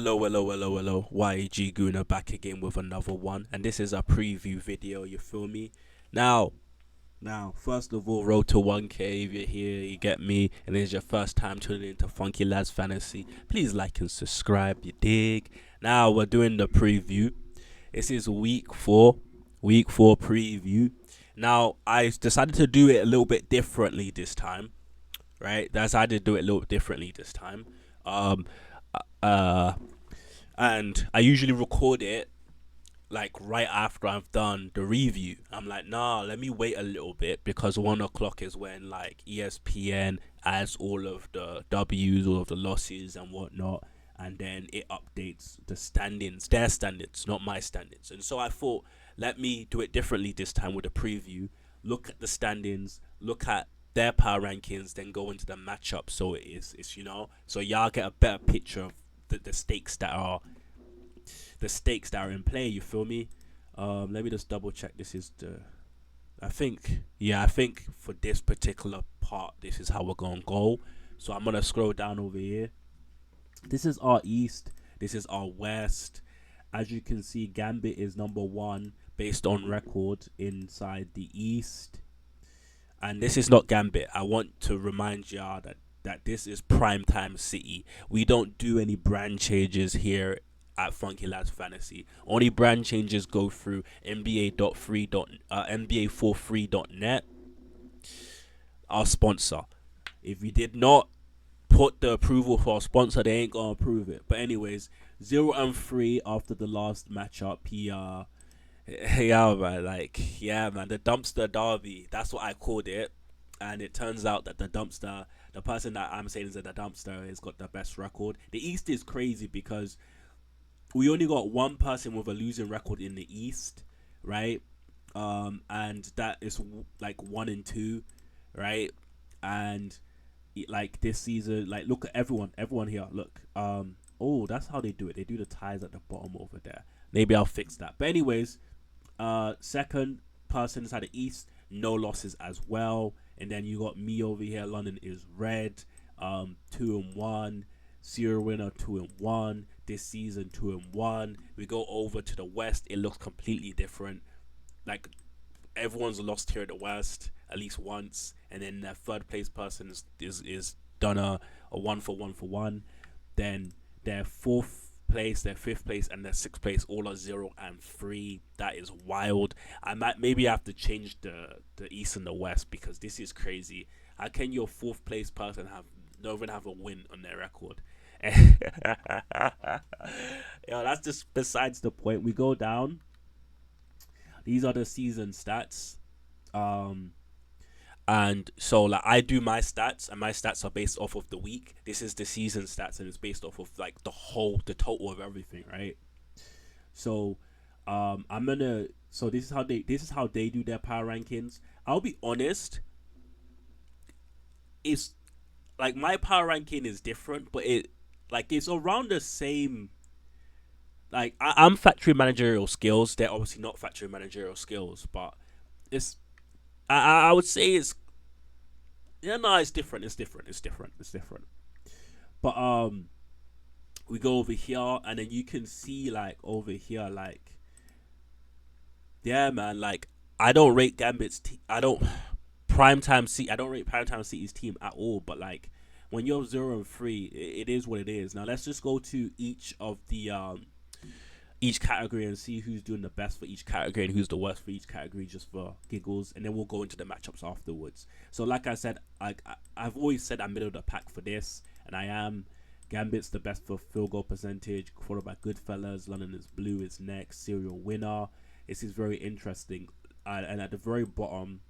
Hello. Yeggooner back again with another one, and this is a preview video. You feel me? Now, first of all, road to 1K. If you're here, you get me, and it's your first time tuning into Funky Lads Fantasy. Please like and subscribe. You dig? Now we're doing the preview. This is week four preview. Now I decided to do it a little bit differently this time. Right? That's I did do it a little bit differently this time. Um, and I usually record it like right after I've done the review. I'm like, nah, let me wait a little bit because 1 o'clock is when like ESPN adds all of the W's, all of the losses and whatnot, and then it updates the standings, their standings, not my standings. And so I thought, let me do it differently this time with a preview. Look at the standings, look at their power rankings, then go into the matchup. So it's so y'all get a better picture of the stakes that are in play. You feel me? Let me just double check. This is the I think for this particular part, this is how we're gonna go. So I'm gonna scroll down over here. This is our East, this is our West. As you can see, Gambit is number one based on record inside the East. And this is not Gambit. I want to remind y'all that this is Primetime City. We don't do any brand changes here at Funky Lads Fantasy. Only brand changes go through NBA43.net, our sponsor. If you did not put the approval for our sponsor, they ain't gonna approve it. But anyways, 0-3 after the last matchup. Man, the dumpster derby. That's what I called it. And it turns out that the person that I'm saying is that the dumpster has got the best record. The East is crazy because we only got one person with a losing record in the East, right? And that is like 1-2, right? And like this season, like look at everyone here. Look, that's how they do it. They do the ties at the bottom over there. Maybe I'll fix that. But anyways, second person inside the East, no losses as well. And then you got me over here. London is red, 2-1. Serial winner 2-1. This season 2-1. We go over to the West. It looks completely different. Like everyone's lost here at the West at least once, and then the third place person is done a 1-for-1. Then their fourth place, their fifth place, and their sixth place all are 0-3. That is wild. I might maybe have to change the East and the West because this is crazy. How can your fourth place person don't even have a win on their record? That's just besides the point. We go down. These are the season stats. And so like I do my stats, and my stats are based off of the week. This is the season stats, and it's based off of like the total of everything, right? So this is how they do their power rankings. I'll be honest, it's like my power ranking is different, but it's around the same. Like I'm factoring managerial skills. They're obviously not factoring managerial skills, but it's. I would say it's. It's different. It's different. But we go over here, and then you can see like over here, like. Yeah, man. Like I don't rate Gambit's. I don't rate Primetime City's team at all. But like. When you're 0-3, it is what it is. Now let's just go to each of the each category and see who's doing the best for each category and who's the worst for each category, just for giggles, and then we'll go into the matchups afterwards. So like I said, I've always said I'm middle of the pack for this, and I am. Gambit's the best for field goal percentage, followed by Goodfellas. London is blue is next. Serial winner. This is very interesting, and at the very bottom.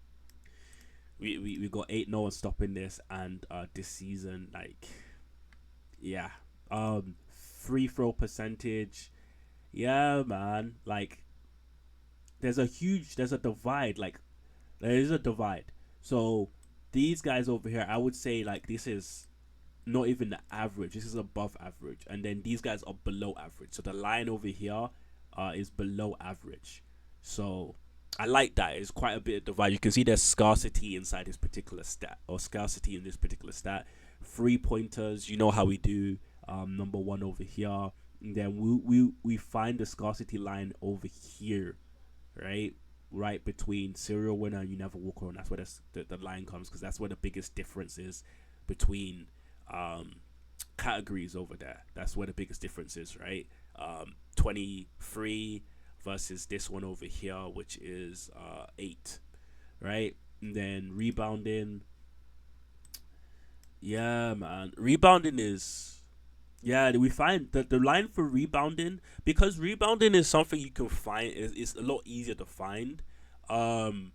We got 8-0 stopping this, and this season, like, yeah, free throw percentage, yeah, man, like, there's a divide, like, there is a divide. So these guys over here, I would say like this is not even the average. This is above average, and then these guys are below average. So the line over here, is below average. So. I like that. It's quite a bit of divide. You can see there's scarcity inside this particular stat, or scarcity in this particular stat. 3-pointers, you know how we do. Number one over here. And then we find the scarcity line over here, right? Right between serial winner and you never walk alone. That's where the line comes, because that's where the biggest difference is between um, categories over there. That's where the biggest difference is, right? 23 versus this one over here, which is 8, right? And then rebounding, yeah, man. Rebounding is, yeah, we find that the line for rebounding, because rebounding is something you can find, is a lot easier to find. Um,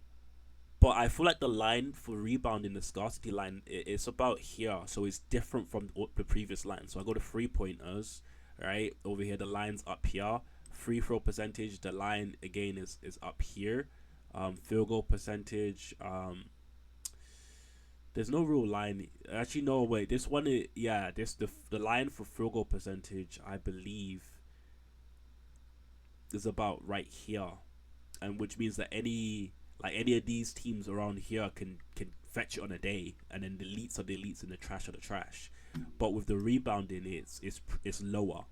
but I feel like the line for rebounding, the scarcity line, it's about here, so it's different from the previous line. So I go to 3 pointers, right over here. The line's up here. Free throw percentage, the line again is up here. Field goal percentage, there's no real line. Actually, no, wait. This one, yeah, this the line for field goal percentage, I believe, is about right here, and which means that any of these teams around here can fetch it on a day, and then the elites are the elites and the trash are the trash. But with the rebounding, it's lower.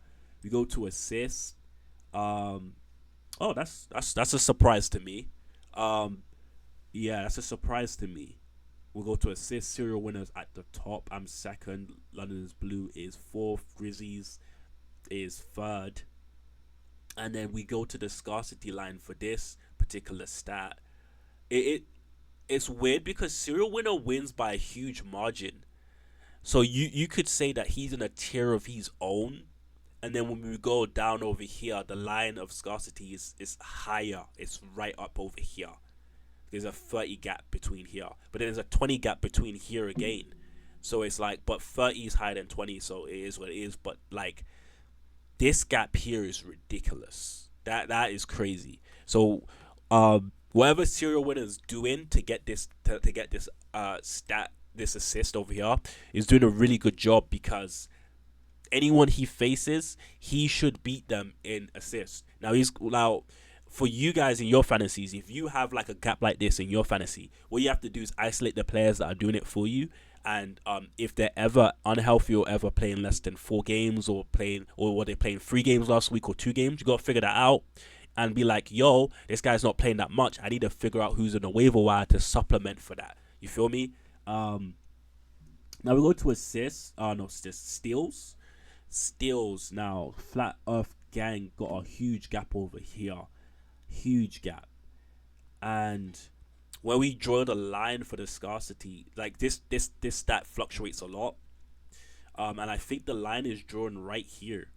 We go to assists. Um, oh, that's a surprise to me. Um, yeah, that's a surprise to me. We'll go to assist. Serial winners at the top. I'm second. London's Blue is fourth. Grizzlies is third. And then we go to the scarcity line for this particular stat. It it's weird because serial winner wins by a huge margin. So you could say that he's in a tier of his own. And then when we go down over here, the line of scarcity is higher. It's right up over here. There's a 30 gap between here, but then there's a 20 gap between here again. So it's like, but 30 is higher than 20, so it is what it is. But like, this gap here is ridiculous. That is crazy. So, whatever serial winner is doing to get this to get this stat, this assist over here, is doing a really good job, because anyone he faces, he should beat them in assists. Now for you guys in your fantasies, if you have like a gap like this in your fantasy, what you have to do is isolate the players that are doing it for you. And if they're ever unhealthy or ever playing less than 4 games, or were they playing 3 games last week or 2 games, you gotta figure that out and be like, yo, this guy's not playing that much. I need to figure out who's in the waiver wire to supplement for that. You feel me? Now we go to assists. No, just steals. Steals now. Flat Earth Gang got a huge gap over here. Huge gap. And when we draw the line for the scarcity, like this stat fluctuates a lot. And I think the line is drawn right here.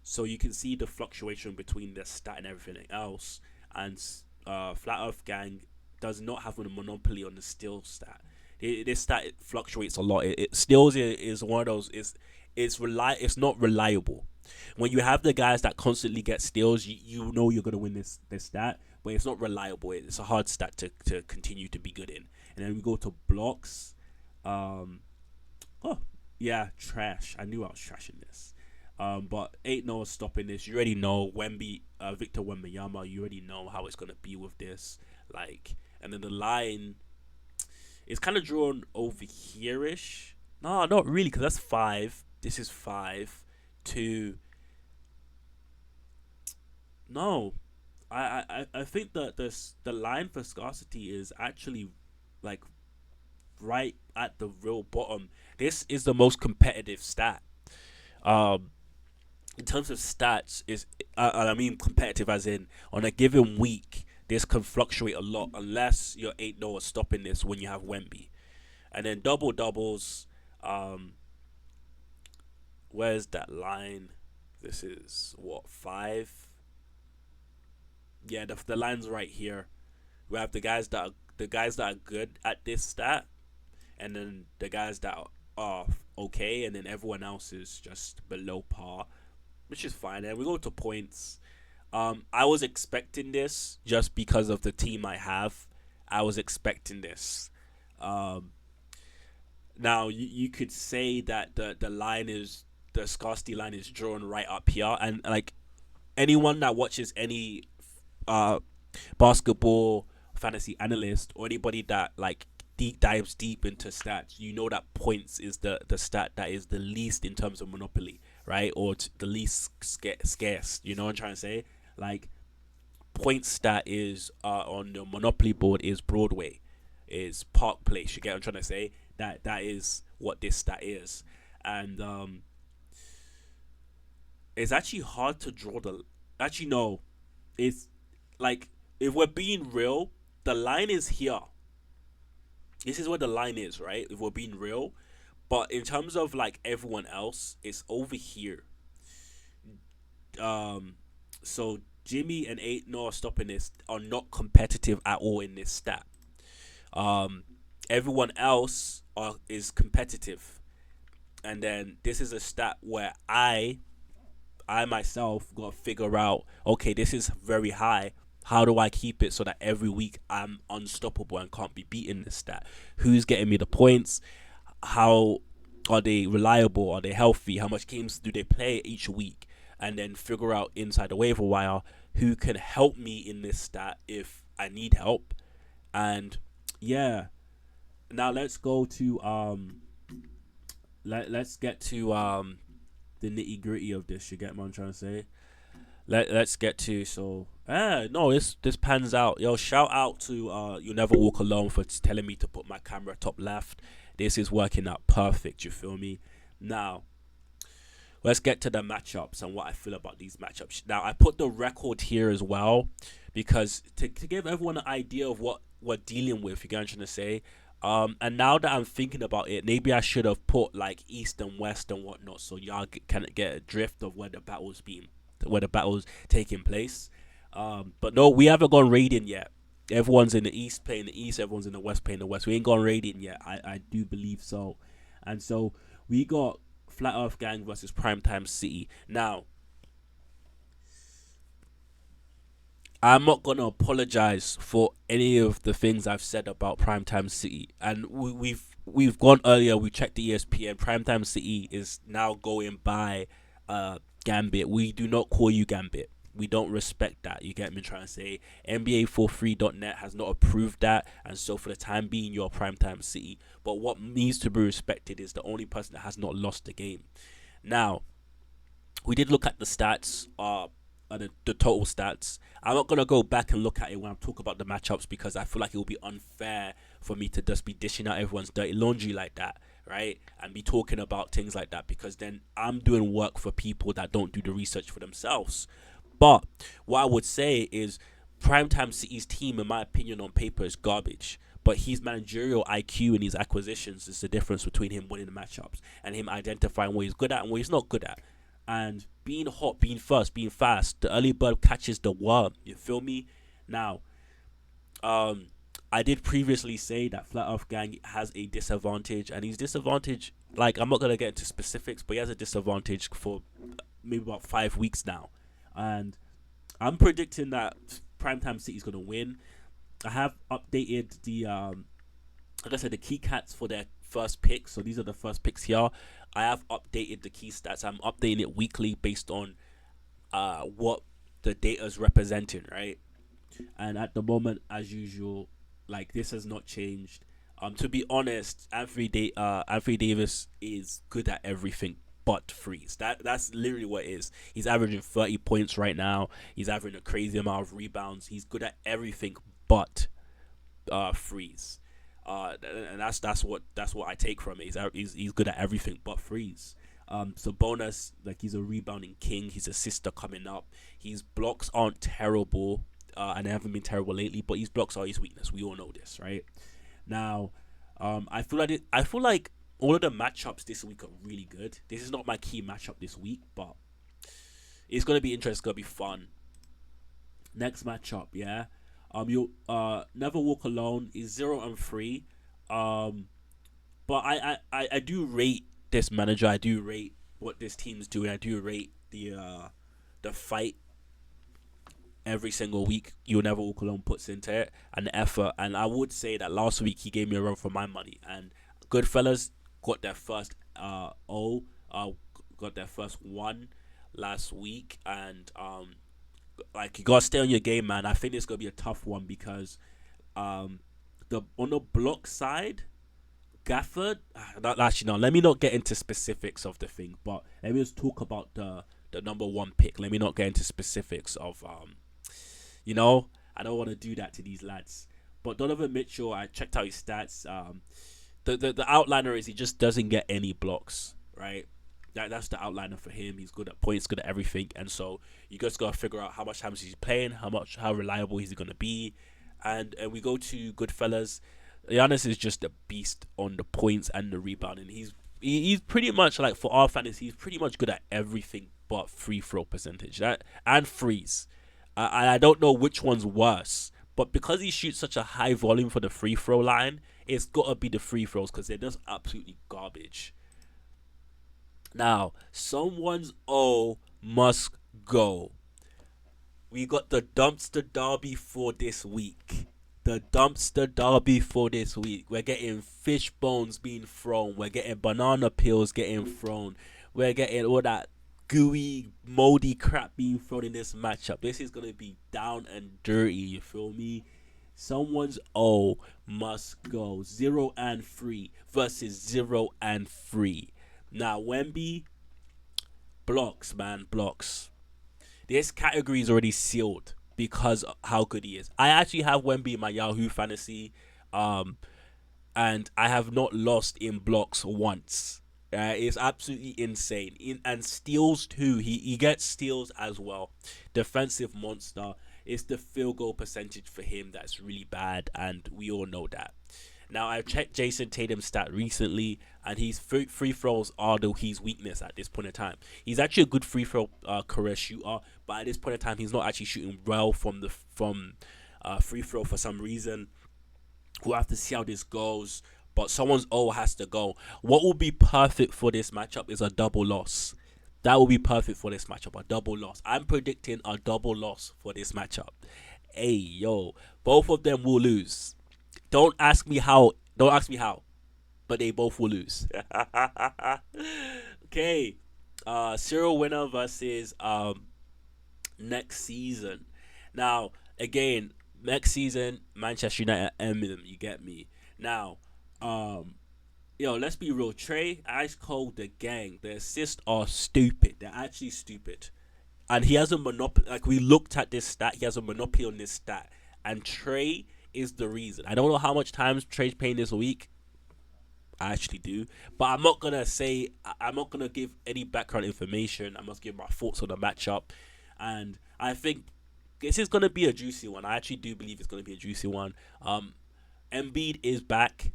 So you can see the fluctuation between the stat and everything else. And Flat Earth Gang does not have a monopoly on the steal stat. This stat fluctuates a lot. Steals is one of those. It's not reliable. When you have the guys that constantly get steals, you know you're gonna win this stat, but it's not reliable. It's a hard stat to continue to be good in. And then we go to blocks. Oh yeah, trash. I knew I was trashing this. But ain't no stopping this. You already know Victor Wembanyama. You already know how it's gonna be with this. Like, and then the line is kind of drawn over here-ish. No, not really, because that's 5. This is 5. 2. No, I think that the line for scarcity is actually like right at the real bottom. This is the most competitive stat. In terms of stats, I mean competitive as in on a given week, this can fluctuate a lot unless you ain't no stopping this when you have Wemby. And then double doubles. Where's that line? This is what, 5? Yeah, the line's right here. We have the guys that are good at this stat, and then the guys that are okay, and then everyone else is just below par, which is fine. And we go to points. I was expecting this just because of the team I have. I was expecting this. Now you could say that the scarcity line is drawn right up here, and like anyone that watches any basketball fantasy analyst or anybody that like dives deep into stats, you know that points is the stat that is the least in terms of monopoly, right? Or the least scarce. You know what I'm trying to say? Like point stat is on the Monopoly board is Broadway, is Park Place. You get what I'm trying to say? That is what this stat is, and it's actually hard to draw the. Actually, no, it's like if we're being real, the line is here. This is where the line is, right? If we're being real, but in terms of like everyone else, it's over here. Um, so Jimmy and Eight No stopping this are not competitive at all in this stat. Um, Everyone else is competitive, and then this is a stat where I myself got to figure out, okay, this is very high. How do I keep it so that every week I'm unstoppable and can't be beaten this stat? Who's getting me the points? How are they reliable? Are they healthy? How much games do they play each week? And then figure out inside the waiver wire who can help me in this stat if I need help. And yeah, now let's go to let's get to the nitty gritty of this. You get what I'm trying to say? Let's get to no, this pans out. Yo, shout out to You Never Walk Alone for telling me to put my camera top left. This is working out perfect, you feel me? Now let's get to the matchups and what I feel about these matchups. Now I put the record here as well because to give everyone an idea of what we're dealing with, you get what I'm trying to say? And now that I'm thinking about it, maybe I should have put like East and West and whatnot, so y'all can get a drift of where the battle's taking place. But no, we haven't gone raiding yet. Everyone's in the East playing the East. Everyone's in the West playing the West. We ain't gone raiding yet. I do believe so. And so we got Flat Earth Gang versus Primetime City. Now, I'm not gonna apologize for any of the things I've said about Primetime City, and we've gone earlier. We checked the ESPN. Primetime City is now going by Gambit. We do not call you Gambit. We don't respect that. You get me trying to say? NBA43.net has not approved that, and so for the time being, you're Primetime City. But what needs to be respected is the only person that has not lost the game. Now, we did look at the stats, the total stats. I'm not gonna go back and look at it when I'm talking about the matchups because I feel like it will be unfair for me to just be dishing out everyone's dirty laundry like that, right? And be talking about things like that because then I'm doing work for people that don't do the research for themselves. But what I would say is Primetime City's team, in my opinion, on paper is garbage. But his managerial IQ and his acquisitions is the difference between him winning the matchups and him identifying what he's good at and what he's not good at. And being hot, being first, being fast, the early bird catches the worm. You feel me? Now, I did previously say that Flat Earth Gang has a disadvantage, and his disadvantage, like I'm not gonna get into specifics, but he has a disadvantage for maybe about 5 weeks now, and I'm predicting that Primetime City is gonna win. I have updated the like I said, the key cats for their first picks. So these are the first picks here. I have updated the key stats. I'm updating it weekly based on what the data is representing, right? And at the moment, as usual, like this has not changed. To be honest, Anthony Davis is good at everything but freeze. That's literally what it is. He's averaging 30 points right now. He's averaging a crazy amount of rebounds. He's good at everything but freeze. And that's what I take from it. He's good at everything but freeze. So bonus, like he's a rebounding king. His assister coming up. His blocks aren't terrible, and they haven't been terrible lately. But his blocks are his weakness. We all know this, right? Now, I feel like all of the matchups this week are really good. This is not my key matchup this week, but it's gonna be interesting. It's gonna be fun. Next matchup, yeah. You Never Walk Alone is 0-3. But I do rate this manager. I do rate what this team's doing. I do rate the fight every single week You Never Walk Alone puts into it and the effort. And I would say that last week he gave me a run for my money. And Goodfellas got their first got their first one last week, and like you gotta stay on your game, man. I think it's gonna be a tough one because the on the block side, Gafford, actually no. Let me not get into specifics of the thing, but let me just talk about the number one pick. Let me not get into specifics of you know, I don't want to do that to these lads. But Donovan Mitchell, I checked out his stats. The outliner is he just doesn't get any blocks, right? That's the outliner for him. He's good at points, good at everything, and so you just gotta figure out how much times he's playing, how reliable he's gonna be, and we go to Goodfellas. Giannis is just a beast on the points and the rebounding. He's pretty much like for our fantasy, he's pretty much good at everything but free throw percentage that and frees. I don't know which one's worse, but because he shoots such a high volume for the free throw line, it's gotta be the free throws because they're just absolutely garbage. Now, someone's O must go. We got the dumpster derby for this week. The dumpster derby for this week. We're getting fish bones being thrown. We're getting banana peels getting thrown. We're getting all that gooey, moldy crap being thrown in this matchup. This is gonna be down and dirty. You feel me? Someone's O must go. 0-3 versus 0-3. Now, Wemby, blocks, man, blocks. This category is already sealed because of how good he is. I actually have Wemby in my Yahoo fantasy, and I have not lost in blocks once. It's absolutely insane. And steals too. He gets steals as well. Defensive monster. It's the field goal percentage for him that's really bad, and we all know that. Now, I've checked Jason Tatum's stat recently, and his free throws are his weakness at this point in time. He's actually a good free throw career shooter, but at this point in time, he's not actually shooting well from free throw for some reason. We'll have to see how this goes, but someone's O has to go. What will be perfect for this matchup is a double loss. That will be perfect for this matchup, a double loss. I'm predicting a double loss for this matchup. Hey, yo, both of them will lose. Don't ask me how. Don't ask me how. But they both will lose. Okay. Serial winner versus next season. Now, again, next season, Manchester United Eminem, you get me. Now, let's be real. Trey, Ice Cold, the gang, the assists are stupid. They're actually stupid. And he has a monopoly. Like, we looked at this stat. He has a monopoly on this stat. And Trey is the reason. I don't know how much times Trey's playing this week. I actually do. But I'm not going to give any background information. I must give my thoughts on the matchup. And I think this is going to be a juicy one. I actually do believe it's going to be a juicy one. Embiid is back.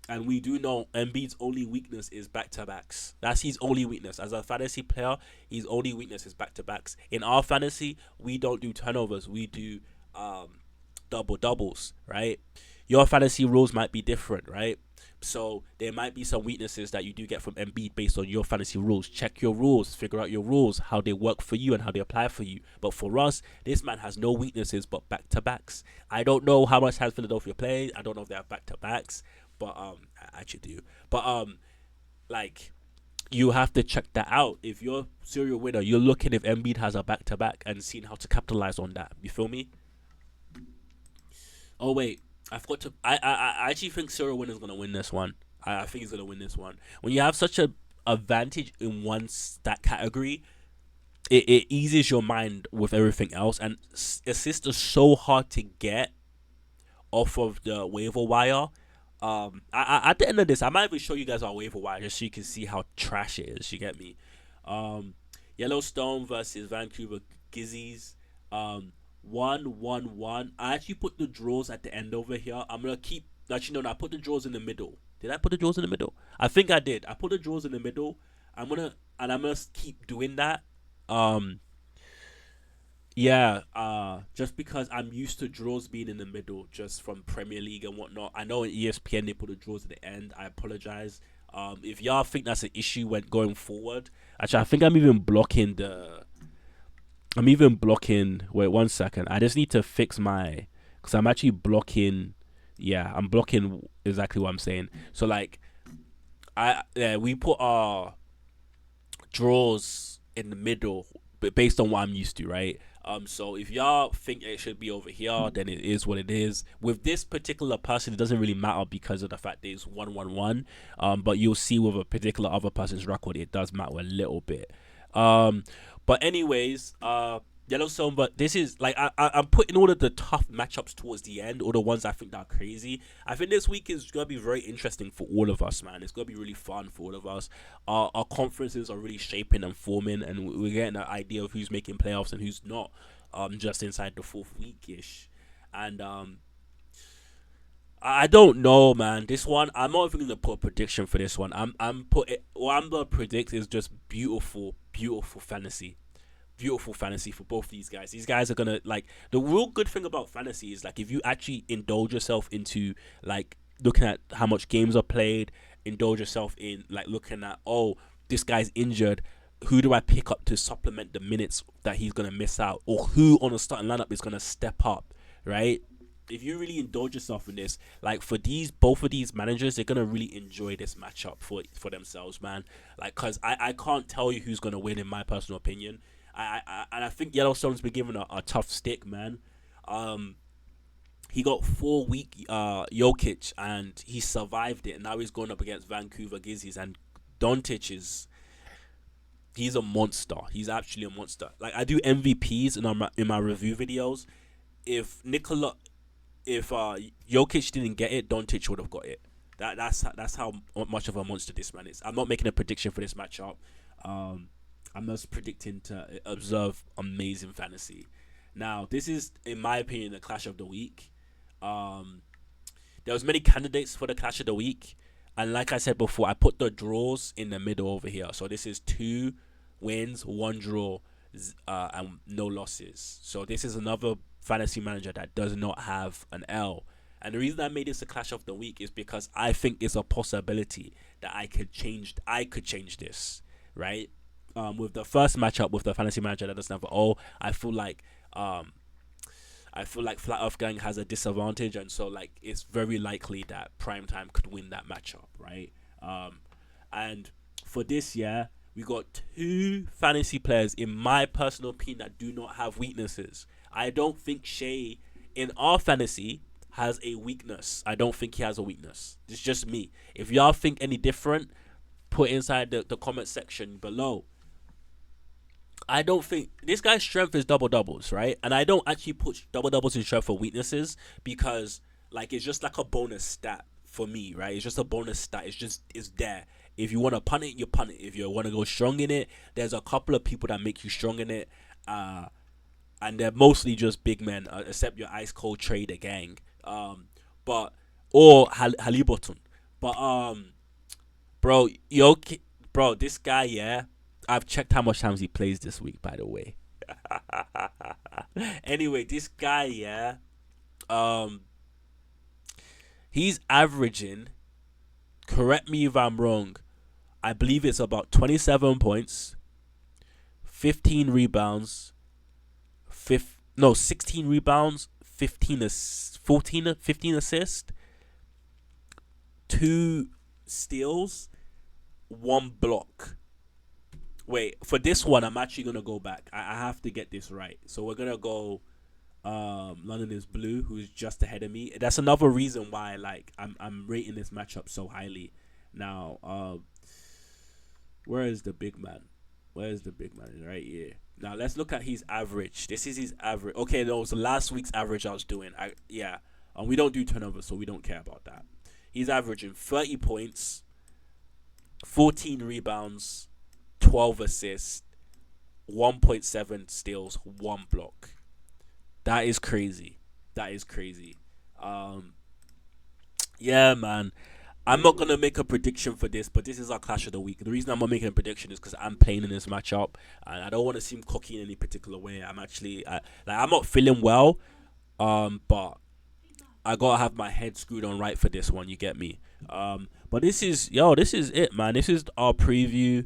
And we do know Embiid's only weakness is back-to-backs. That's his only weakness. As a fantasy player, his only weakness is back-to-backs. In our fantasy, we don't do turnovers. We do double-doubles, right? Your fantasy rules might be different, right? So there might be some weaknesses that you do get from Embiid based on your fantasy rules. Check your rules. Figure out your rules, how they work for you and how they apply for you. But for us, this man has no weaknesses but back-to-backs. I don't know how much times Philadelphia plays. I don't know if they have back-to-backs. But I actually do. But you have to check that out. If you're serial winner, you're looking if Embiid has a back-to-back and seeing how to capitalize on that. You feel me? Oh wait, I forgot to. I actually think serial winner's gonna win this one. I think he's gonna win this one. When you have such a advantage in one stat category, it eases your mind with everything else. And assists are so hard to get off of the waiver wire. At the end of this, I might even show you guys our waiver wire just so you can see how trash it is. You get me? Yellowstone versus Vancouver Gizzies. 1-1-1. I actually put the draws at the end over here. I'm gonna keep. Actually, no, I put the draws in the middle. Did I put the draws in the middle? I think I did. I put the draws in the middle. I'm gonna keep doing that. Just because I'm used to draws being in the middle, just from Premier League and whatnot. I know in ESPN they put the draws at the end. I apologize. If y'all think that's an issue when going forward, actually, I think I'm even blocking. Wait 1 second. I just need to fix because I'm actually blocking. Yeah, I'm blocking exactly what I'm saying. So we put our draws in the middle, but based on what I'm used to, right? So if y'all think it should be over here, then it is what it is. With this particular person, it doesn't really matter because of the fact that it's 1-1-1. But you'll see with a particular other person's record, it does matter a little bit. Um, but anyways, Yellowstone. But this is like I'm putting all of the tough matchups towards the end, or the ones I think that are crazy. I think this week is gonna be very interesting for all of us, man. It's gonna be really fun for all of us. Our conferences are really shaping and forming, and we're getting an idea of who's making playoffs and who's not. Just inside the fourth week ish, and I don't know, man. This one, I'm not even gonna put a prediction for this one. I'm put it. What I'm gonna predict is just beautiful, beautiful fantasy, beautiful fantasy for both these guys. These guys are gonna like the real good thing about fantasy is like if you actually indulge yourself into like looking at how much games are played, indulge yourself in like looking at this guy's injured. Who do I pick up to supplement the minutes that he's gonna miss out, or who on the starting lineup is gonna step up, right? If you really indulge yourself in this, like for both of these managers, they're gonna really enjoy this matchup for themselves, man. Like, cause I can't tell you who's gonna win in my personal opinion. And I think Yellowstone's been given a tough stick, man. He got 4 week Jokic and he survived it, and now he's going up against Vancouver Grizzlies, and Doncic he's a monster. He's actually a monster. Like I do MVPs in my review videos. If Jokic didn't get it, Doncic would have got it. That's how much of a monster this man is. I'm not making a prediction for this matchup. I'm just predicting to observe amazing fantasy. Now, this is, in my opinion, the clash of the week. There was many candidates for the clash of the week, and like I said before, I put the draws in the middle over here. So this is 2 wins, 1 draw, and no losses. So this is another fantasy manager that does not have an L. And the reason I made this a clash of the week is because I think it's a possibility that I could change this, right? With the first matchup with the fantasy manager that doesn't have an O, I feel like Flat Earth Gang has a disadvantage, and so like it's very likely that Primetime could win that matchup, right? And for this year, we got 2 fantasy players, in my personal opinion, that do not have weaknesses. I don't think Shea in our fantasy has a weakness. I don't think he has a weakness. It's just me. If y'all think any different, put inside the comment section below. I don't think this guy's strength is double doubles, right? And I don't actually put double doubles in strength for weaknesses because like it's just like a bonus stat for me, right? It's just a bonus stat. It's there. If you want to punt it, you punt it. If you want to go strong in it, there's a couple of people that make you strong in it. And they're mostly just big men, except your ice cold trader gang. Or Haliburton. But bro, this guy, yeah. I've checked how much times he plays this week, by the way. Anyway, this guy, yeah, he's averaging, correct me if I'm wrong, I believe it's about 27 points, 15 rebounds, 16 rebounds, 15 assists, 2 steals, 1 block. Wait, for this one, I'm actually going to go back. I have to get this right. So we're going to go London is Blue, who's just ahead of me. That's another reason why like I'm rating this matchup so highly. Now, where is the big man? Where's the big man? Right here. Now, let's look at his average. This is his average. Okay, that was last week's average I was doing. We don't do turnovers, so we don't care about that. He's averaging 30 points, 14 rebounds, 12 assists, 1.7 steals, 1 block. That is crazy. Yeah, man. I'm not going to make a prediction for this, but this is our clash of the week. The reason I'm not making a prediction is because I'm playing in this matchup, and I don't want to seem cocky in any particular way. I'm actually, I'm not feeling well, but I got to have my head screwed on right for this one, you get me? But this is it, man. This is our preview.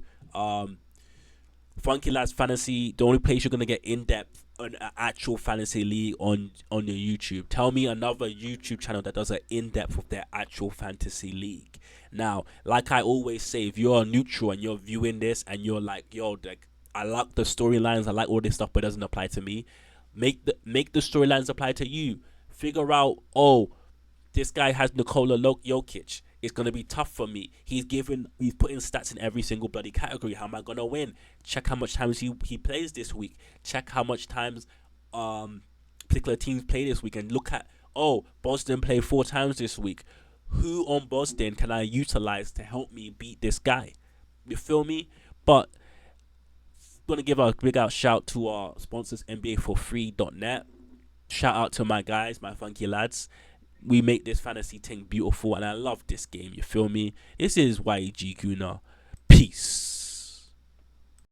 Funky Lads Fantasy, the only place you're gonna get in depth an actual fantasy league on your YouTube. Tell me another YouTube channel that does an in depth of their actual fantasy league. Now, like I always say, if you're neutral and you're viewing this and you're like, yo, like I like the storylines, I like all this stuff, but it doesn't apply to me. Make the storylines apply to you. Figure out, this guy has Jokic. It's gonna be tough for me. He's putting stats in every single bloody category. How am I gonna win? Check how much times he plays this week. Check how much times particular teams play this week, and look at, Boston played 4 times this week. Who on Boston can I utilize to help me beat this guy? You feel me? But gonna give a big out shout to our sponsors, NBA4free.net. Shout out to my guys, my funky lads. We make this fantasy thing beautiful, and I love this game. You feel me? This is yeggooner. Peace.